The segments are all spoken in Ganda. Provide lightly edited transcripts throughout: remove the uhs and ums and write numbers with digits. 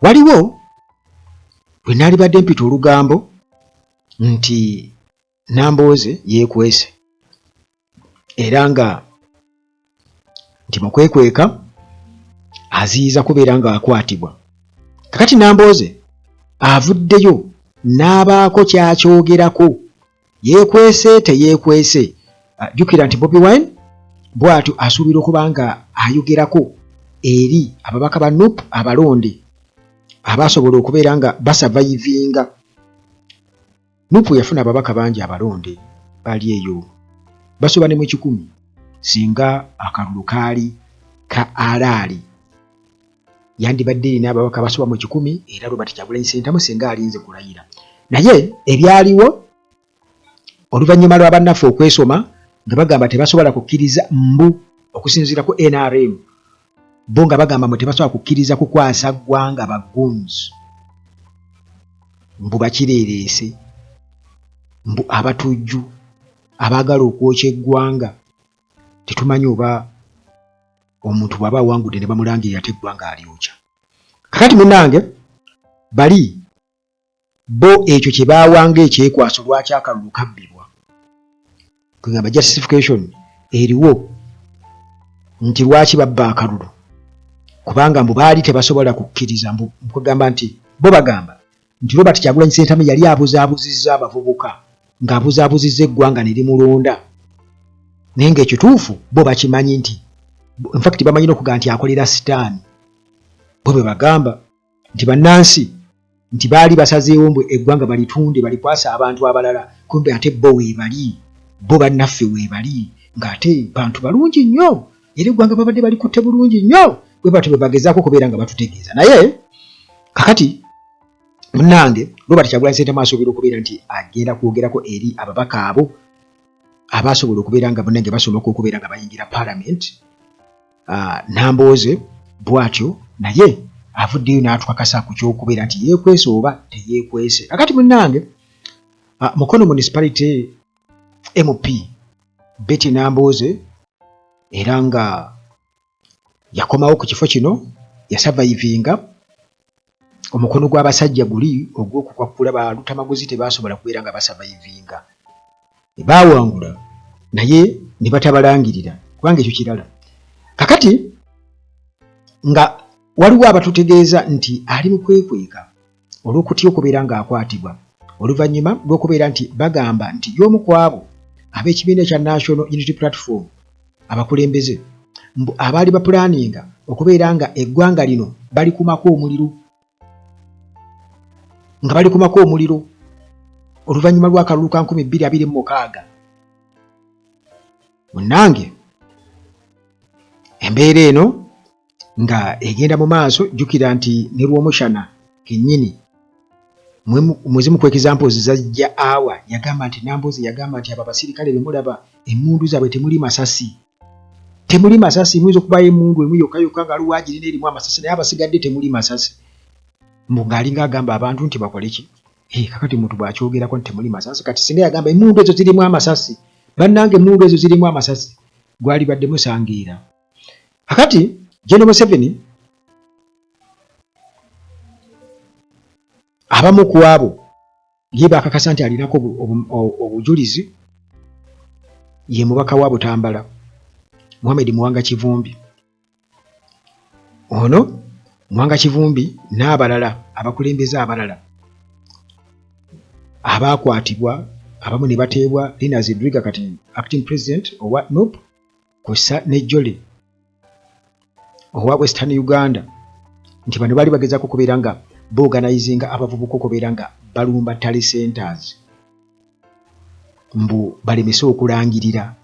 waliwo bwe nali badde mpita olugambo nti Nambooze yeekwese era nga nti mukwekweka aziyiza kubeera nga akwatibwa. Kakati Nambooze avuddeyo n'abaako kyakyogerako, yeekwese teyeekwese. Jjukira nti Bobi Wine bw'atyo asuubira okuba nga ayogerako eri ababaka ba NUP abalonde abasobola okubeera nga basavayivinga. NUP yafuna ababaka bangi abalonde bali eyo basoba ne mu 1,000 singa akalulu kaali ka alaali yandibadde erina ababaka basoba mu 1,000 era Robert Kyagulanyi Ssentamu singa alinze kulayira. Naye ebyaliwo oluvannyuma lwa bannaffe okwesoma nga bagamba tebasobola kukkiriza mbu okusinziira ku NRM bo nga bagamba mbu tebasobola kukkiriza kukwasa ggwanga baggunzi mbu bakireereese mbu abatujju abaagala okwokya eggwanga tetumanyi oba omuntu bw'aba awangudde ne bamulangirira ate eggwanga alyokya. Kakati munnange bali bo ekyo kye baawanga ekyekwaso lwaki akalulu kabbibwa kugamba justification eriwo nti lwaki babba akalulu kubanga mbu baali tebasobola kukkiriza mbu kugamba nti bo bagamba nti Robert Kyagulanyi Ssentamu yali abuzaabuzizza abavubuka ng'abuzaabuzizza eggwanga ne limulonda naye ng'ekituufu bo bakimanyi nti in fact bamanyi n'okugamba nti akolera sitaani. Bo bwe bagamba nti bannansi nti baali basazeewo mbu eggwanga balitunde balikwasa abantu abalala kumbe ate bo weebali bo bannaffe weebali ng'ate bantu balungi nnyo era eggwanga babadde balikutte bulungi nnyo bwe batyo bwe bagezaako okubeera nga batutegeeza. Naye kakati munnange Robert Kyagulanyi Ssentamu asuubira okubeera nti agenda kwogerako eri ababaka abo abasobola okubeera nga munnange basomoka okubeera nga bayingira Parliament. Nambooze bw'atyo naye avuddeyo n'atukakasa ku ky'okubeera nti yeekwese oba teyeekwese. Kakati munnange Mukono Municipality MP Betty Nambooze era nga yakomawo ku kifo kino yasavayivinga omukono gw'abasajja guli ogw'okukwakula ba lutamaguzi tebasobola kubeera nga basavayivinga baawangula naye ne batabalangirira kubanga ekyo kirala. Kakati nga waliwo abatutegeeza nti ali mu kwekweka olw'okutya okubeera ng'akwatibwa oluvannyuma lw'okubeera nti bagamba nti y'omu ku abo ab'ekibiina ekya National Unity Platform abakulembeze mbu abaali bapulaninga okubeera nga eggwanga lino balikumako omuliro oluvannyuma lw'akalulu ka 2026. Munnange embeera eno nga egenda mu maaso jjukira nti ne lw'omushana kennyini muzimu ku examples zajja awa yagamba nti Nambooze yagamba nti abo abasirikale be mulaba emmundu zaabwe temuli masasi muyinza okubayo emmundu emu yokka nga luwaagirina erimu amasasi naye abasigadde temuli masasi mbu ng'alinga agamba abantu nti bakole ki. Kakati muntu bw'akyogerako nti temuli masasi kati singa yagamba emmundu ezo zirimu amasasi bannange emmundu ezo zirimu amasasi gwali badde musangiira. Kakati General Museveni abamu ku abo ye bakakasa nti alinako obujulizi ye mubaka wa Butambala Mohamed Muwanga Kivumbi. Ono Muwanga Kivumbi n'abalala abakulembeze abalala abakwatibwa abamu ne bateebwa Linus Lwiga kati acting president owa NUP kussa ne Jolly owa Western Uganda nti bano baali bagezaako okubeera nga boorganizinga abavubuka okubeera nga balumba tally centers mbu balemese okulangirira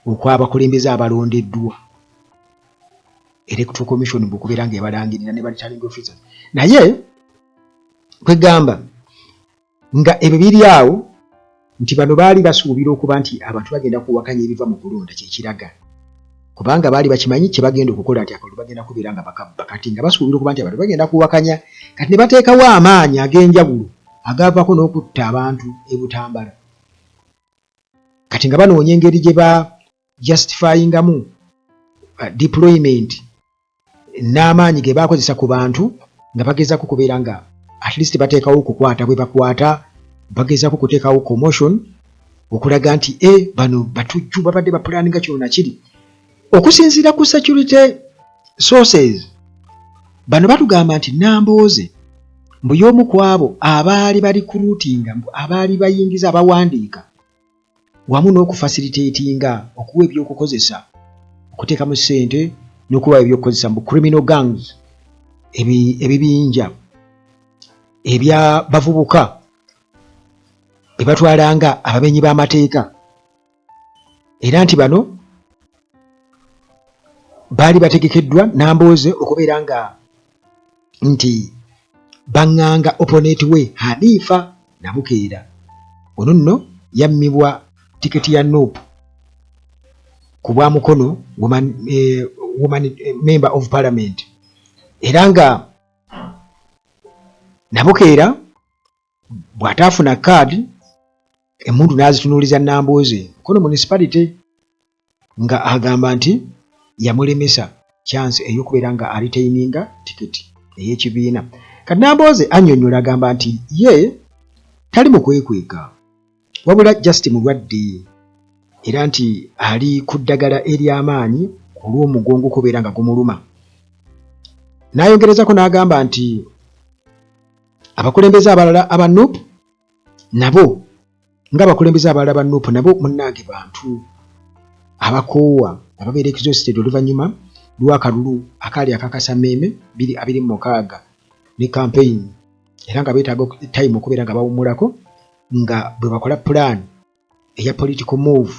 okwabakulembeze abalondeddwa Electoral Commission mbu okubeera nga ebalangirira ne returning officers. Naye kwegamba nga ebyo biri awo nti bano baali basuubira okuba nti abantu bagenda kuwakanya ebiva mu kulonda kyekiraga kubanga baali bakimanyi kye bagenda okukola nti akalulu bagenda kubeera nga bakabba kati nga basuubira okuba nti abantu bagenda kuwakanya kati ne bateekawo amaanyi ag'enjawulo agaavako n'okutta abantu e Butambala kati nga banoonya engeri gye ba justifyingamu deployment n'amaanyi ge bakozesa ku bantu nga bagezaako kubeera nga at least bateekawo okukwata bwe bakwata, bagezaako kuteekawo commotion okulaga nti bano batujju babadde bapulaninga kino nakiri. Okusinziira ku security sources, bano batugamba nti Nambooze mbu y'omu ku abo abaali barecruitinga, abaali bayingiza abawandiika wamu n'okufacilitatinga okuwa ebyokukozesa, okuteekamu ssente n'okuwa ebyokukozesa mu criminal gangs, ebibinja ebya bavubuka be batwalanga abamenyi b'amateeka, era nti bano baali bategekeddwa Nambooze okubeera nga nti baŋŋanga opponent we Hanifa Namukeera. Ono nno yammibwa tiketi ya Nuupu ku bwa mukono woman member of parliament, era nga Namukeera bw'ataafuna kaadi emmundu n'azitunuuliza Nambooze mukono municipality nga agamba nti yamulemesa chance ey'okubeera nga aritaininga tiketi ey'ekibiina. Kati Nambooze annyonnyola agamba nti ye tali mu kwekweka, wabula just mulwadde, era nti ali ku ddagala ery'amaanyi olw'omugongo okubeera nga gumuluma. N'ayongerezako n'agamba nti abakulembeze abalala aba Nuupu nabo ng'abakulembeze abalala ba Nuupu nabo munnange bantu abakoowa ababeera exhausted oluvannyuma lw'akalulu akaali akakasammeeme 2026 ne campaign, era nga beetaaga time okubeera nga bawummulako nga bwe bakola plan eya political move.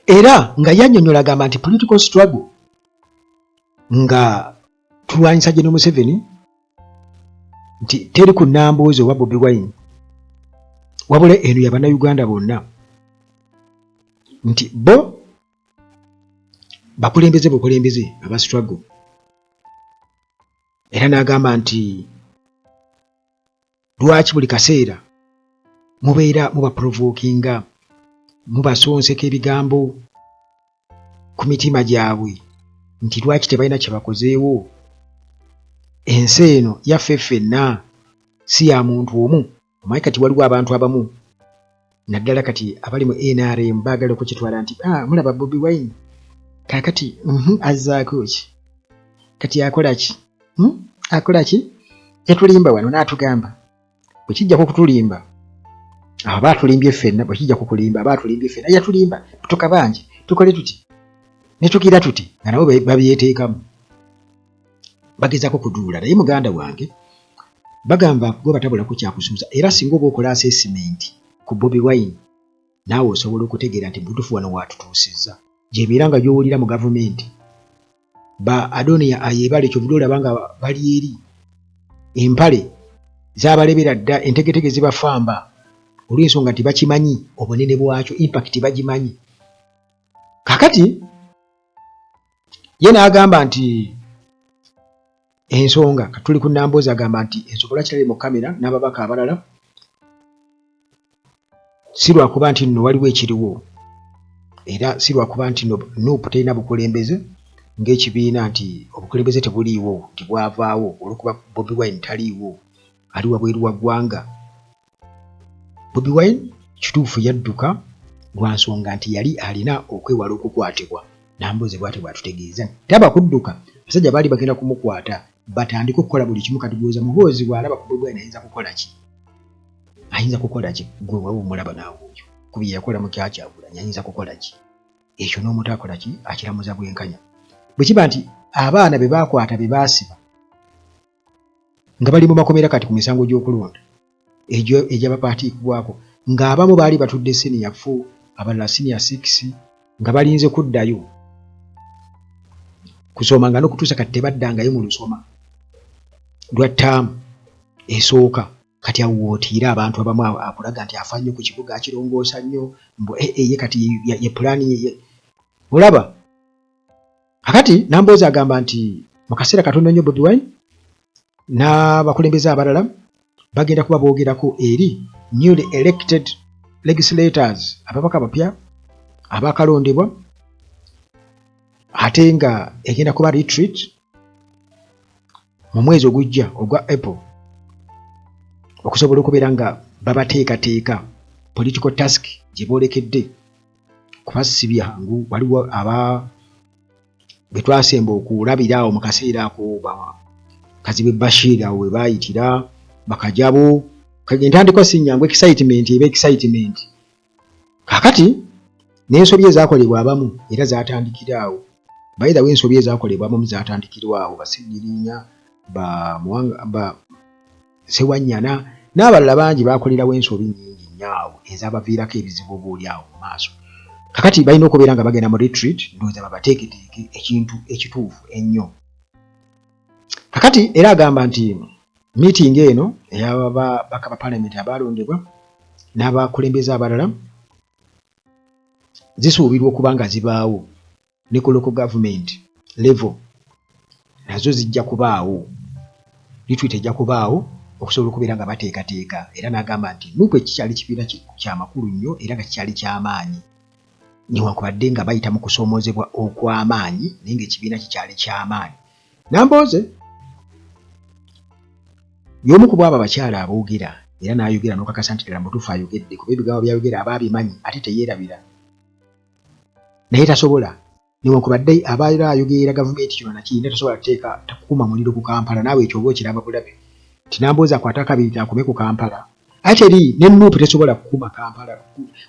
Era nga yannyonnyola agamba nti political struggle nga tulwanyisa General Museveni nti teri ku Nambooze owa Bobi Wine, wabula eno ya bannayuganda bonna, nti bo bakulembeze aba struggle. Era n'agamba nti lwaki buli kaseera mubeera mubaprovokinga, mubasonseka ebigambo ku mitima gyabwe, nti lwaki tebalina kye bakozeewo. Ensi eno yaffe ffenna, si ya muntu omu. Omanyi kati waliwo abantu abamu naddala kati abali mu NRM baagala okukitwala nti mulaba Bobi Wine kaakati azzaako ki, kati akola ki? Akola ki? Yatulimba wano n'atugamba bwe kijja kutulimba abo baatulimbye ffenna, bwe kijja kukulimba abaatulimbye ffenna yatulimba tukabanje tukole tuti ne tukira tuti, nga nabo babyeteekamu bagezaako kuduula. Naye muganda wange bagamba gwe batabulaku kyakusuuza, era singa oba okola assessment ku Bobi Wine naawe osobola okutegeera nti butuufu wano waatutuusizza. Gy'emiira gy'owulira mu gavumenti ba Adonia Ayebale kyovudde olaba nga bali eri empale z'abalebera dda, entegetege zibafamba olw'ensonga nti bakimanyi obunene bwakyo, impact bagimanyi. Kakati ye n'agamba nti ensonga katuli ku Nambooze agamba nti ensobola kirali mu kamera n'ababaka abalala si lwakuba nti nno waliwo ekiriwo, era si lwakuba nti Nuupu terina bukulembeze ng'ekibiina, nti obukulembeze tebuliiwo, nti bwavaawo olw'okuba Bobi Wine taliiwo, ali wabweru wa ggwanga. Bobi Wine kituufu yadduka lwa nsonga nti yali alina okwewala okukwatibwa. Nambooze bw'ate bw'atutegeeza taba kudduka, abasajja baali bagenda kumukwata batandika okukola buli kimu. Kati gwoza muhoozi bw'alaba ku Bobi Wine ayinza kukola ki? Ayinza kukola ki? Gwe waba omulaba naawe oyo ku bye yakola mu Kyakyagulanya ayinza kukola ki? Ekyo n'omuntu akola ki? Akiramuza bwenkanya. Bwe kiba nti abaana be baakwata be baasiba nga bali mu makomera kati ku misango gy'okulonda egyo egy'abapaatiikibwako, ng'abamu baali batudde senior 4 abalala senior 6 nga balinze kuddayo kusoma, nga n'okutuusa kati tebaddangayo mu lusoma lwa ttaamu esooka. Kati awo wootiira abantu abamu akulaga nti afa nnyo ku kibuga, akirongoosa nnyo, ye kati ye pulaani olaba. Kakati Nambooze agamba nti mu kaseera katono nnyo Bobi Wine n'abakulembeze abalala bagenda kuba boogerako eri newly elected legislators, ababaka bapya abakalondebwa, ate nga egenda kuba retreat mu mwezi ogujja ogwa April okusobola okubeera nga babateekateeka political task gye boolekedde kuba si byangu. Waliwo be twasemba okulabira awo mu kaseera ako Kazibe Bashir awo we baayitira bakajabo entandikwa si nnyangu, excitement eba excitement. Kakati n'ensobi ezaakolebwa abamu era zaatandikira awo. By the way, ensobi ezaakolebwa abamu zaatandikirwa awo Basigirinya, Sewanyana n'abalala bangi baakolerawo ensobi nnyingi nnyo awo ezaabaviirako ebizibu obuuli awo mu maaso. Kakati balina okubeera nga bagenda mu retreat ndowooza babateeketeeke ekintu ekituufu ennyo. Kakati era agamba nti meeting eno ey'ababaka ba parliament abaalondebwa n'abakulembeze abalala zisuubirwa okuba nga zibaawo ne ku local government level nazo zijja kubaawo. Retreat ejja kubaawo okusobola okubeera nga bateekateeka era n'agamba nti nuupu ekikyali kibiina ky'amakulu nnyo era nga kikyali ky'amaanyi newankubadde nga bayita mu kusoomoozebwa okw'amaanyi naye ng'ekibiina kikyali ky'amaanyi. Nambooze y'omu ku bw'abo abakyala aboogera era n'ayogera n'okakasa nti ddala mutuufu ayogedde kuba ebigambo by'ayogera aba abimanyi ate teyeerabira naye tasobola newankubadde abaera ayogerera gavumenti kyonna kiyina tasobola takukuma muliro ku Kampala naawe ekyo oba okiraba bulabe nti Nambooze akwata akabiri akome ku Kampala ate eri ne Nuupu tesobola kukuma Kampala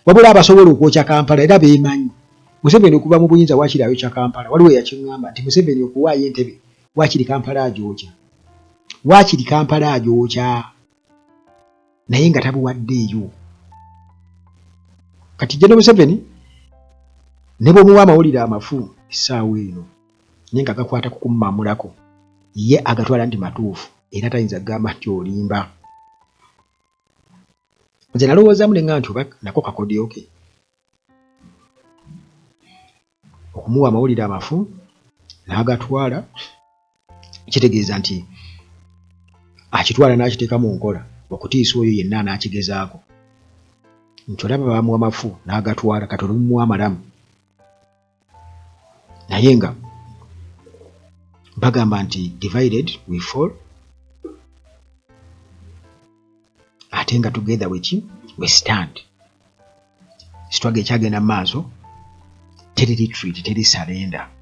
wabula abasobola okwokya Kampala era beemanyi. Museveni okuva mu buyinza waakiri ayokya Kampala waliwo yakiŋŋamba nti Museveni okuwaayo entebe waakiri Kampala agyokya waakiri Kampala agyokya naye nga tabuwaddeeyo. Kati General Museveni ne bw'omuwa amawulire amafu essaawa eno naye nga gakwata ku kumumamulako ye agatwala nti matuufu era tayinza kugamba nti olimba. Nze nalowoozaamu ne nga nti oba nako kakodyo ke okumuwa amawulire amafu n'agatwala kitegeeza nti akitwala n'akiteeka mu nkola okutiisa oyo yenna anaakigezaako nti olaba bamuwa amafu n'agatwala kati olumuwa amalamu naye nga bagamba nti divided we fall ate nga together we stand. Struggle ekyagenda mu maaso teri retreat teri surrender.